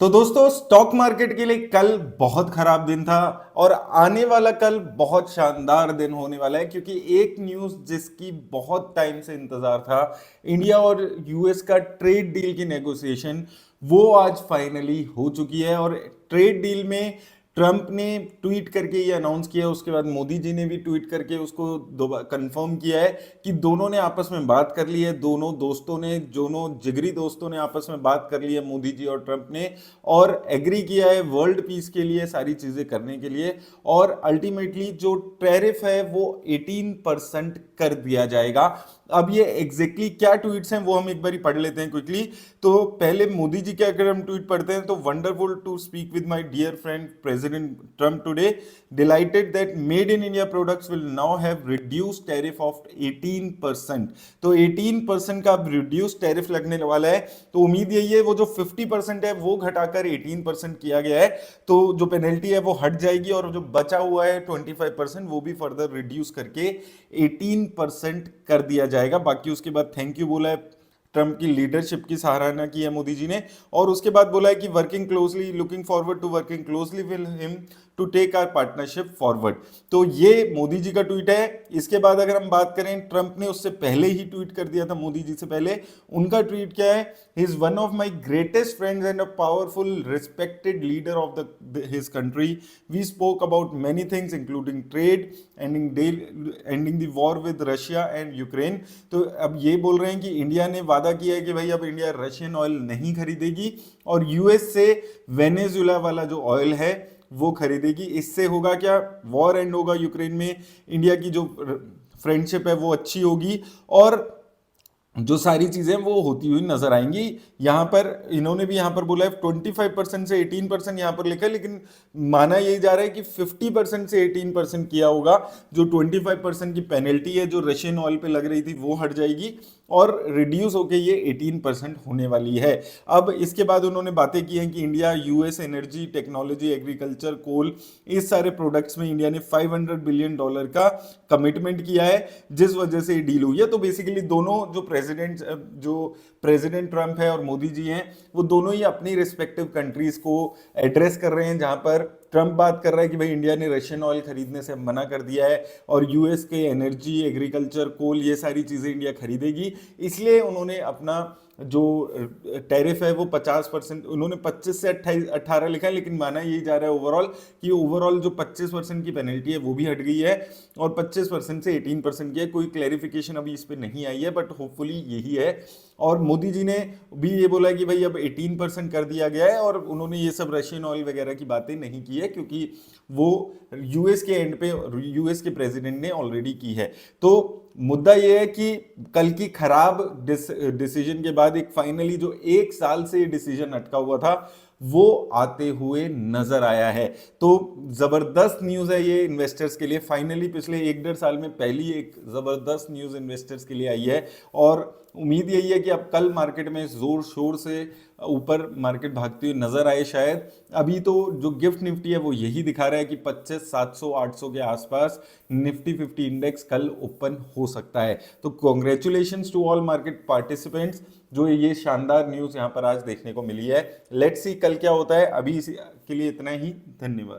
तो दोस्तों stock market के लिए कल बहुत खराब दिन था और आने वाला कल बहुत शानदार दिन होने वाला है क्योंकि एक न्यूज जिसकी बहुत टाइम से इंतजार था, इंडिया और यूएस का ट्रेड डील की नेगोशिएशन वो आज फाइनली हो चुकी है। और ट्रेड डील में ट्रंप ने ट्वीट करके ये अनाउंस किया, उसके बाद मोदी जी ने भी ट्वीट करके उसको दोबारा कंफर्म किया है कि दोनों ने आपस में बात कर ली है, दोनों दोस्तों ने, दोनों जिगरी दोस्तों ने आपस में बात कर ली है, मोदी जी और ट्रंप ने, और एग्री किया है वर्ल्ड पीस के लिए सारी चीजें करने के लिए। और अल्टीमेटली जो टैरिफ है वो 18% कर दिया जाएगा। अब ये एग्जैक्टली क्या ट्वीट्स हैं वो हम एक बार पढ़ लेते हैं क्विकली। तो पहले मोदी जी के अगर हम ट्वीट पढ़ते हैं तो wonderful to speak with my dear friend president Trump today, delighted that made in India products will now have reduced tariff of 18%। तो 18% का अब रिड्यूस टैरिफ लगने वाला है। तो उम्मीद यही है वो जो 50% है वो घटाकर 18% किया गया है, तो जो पेनल्टी है वो हट जाएगी और जो बचा हुआ है 25% वो भी फर्दर रिड्यूस करके 18% कर दिया जाएगा। बाकी उसके बाद थैंक यू बोला है, ट्रंप की लीडरशिप की सराहना की है मोदी जी ने, और उसके बाद बोला है कि working closely, looking forward to working closely with him to take our partnership forward. तो ये मोदी जी का ट्वीट है। इसके बाद अगर हम बात करें, ट्रंप ने उससे पहले ही ट्वीट कर दिया था मोदी जी से पहले। उनका ट्वीट क्या है? He is one of my greatest friends and a powerful respected leader of the his country. We spoke about many things including trade, ending the war with Russia and Ukraine. तो अब ये बोल रहे हैं कि India ने वादा किया है कि भाई अब इंडिया रशियन ऑयल नहीं खरीदेगी और यूएस से वेनेजुएला वाला जो ऑयल है वो खरीदेगी। इससे होगा क्या? वॉर एंड होगा यूक्रेन में, इंडिया की जो फ्रेंडशिप है वो अच्छी होगी और जो सारी चीजें वो होती हुई नजर आएंगी। यहां पर इन्होंने भी यहां पर बोला है 25% से 18% यहां पर लिखा है, लेकिन माना यही जा रहा है कि 50% से 18% किया होगा। जो 25% की पेनल्टी है जो रशियन ऑयल पे लग रही थी वो हट जाएगी और रिड्यूस होके ये 18% होने वाली है। अब इसके बाद उन्होंने बातें की हैं कि India US energy, technology, agriculture, coal, इस सारे प्रोडक्ट्स में इंडिया ने $500 बिलियन का कमिटमेंट किया है, जिस वजह से ये डील हुई है। तो बेसिकली दोनों जो प्रेसिडेंट ट्रंप है और मोदी जी हैं, वो दोनों ही अपनी रिस्पेक्टिव कंट्रीज को एड्रेस कर रहे हैं। जहां पर ट्रंप बात कर रहा है कि भाई इंडिया ने रशियन ऑयल खरीदने से मना कर दिया है और यूएस के एनर्जी, एग्रीकल्चर, कोल, ये सारी चीजें इंडिया खरीदेगी, इसलिए उन्होंने अपना जो टैरिफ है वो 50%, उन्होंने 25 से 18 लिखा है, लेकिन माना यही जा रहा है ओवरऑल कि ओवरऑल जो 25% की पेनल्टी है वो भी हट गई है और 25% से 18% की है। कोई क्लैरिफिकेशन अभी इस पर नहीं आई है, बट होपफुली यही है। और मोदी जी ने भी ये बोला कि भाई अब 18% कर दिया गया है, और उन्होंने ये सब रशियन ऑयल वगैरह की बातें नहीं की है क्योंकि वो यूएस के एंड पे यूएस के प्रेसिडेंट ने ऑलरेडी की है। तो मुद्दा ये है कि कल की खराब डिसीजन के बाद एक फाइनली जो एक साल से डिसीजन अटका हुआ था वो आते हुए नजर आया है। तो जबरदस्त न्यूज है ये इन्वेस्टर्स के लिए। फाइनली पिछले 1-1.5 साल में पहली एक जबरदस्त न्यूज इन्वेस्टर्स के लिए आई है और उम्मीद यही है कि अब कल मार्केट में जोर शोर से ऊपर मार्केट भागती हुई नजर आए शायद। अभी तो जो गिफ्ट निफ्टी है वो यही दिखा रहा है कि 25,700-800 के आसपास निफ्टी 50 इंडेक्स कल ओपन हो सकता है। तो congratulations to all market participants, जो ये शानदार न्यूज यहां पर आज देखने को मिली है। लेट्स सी कल क्या होता है। अभी के लिए इतना ही, धन्यवाद।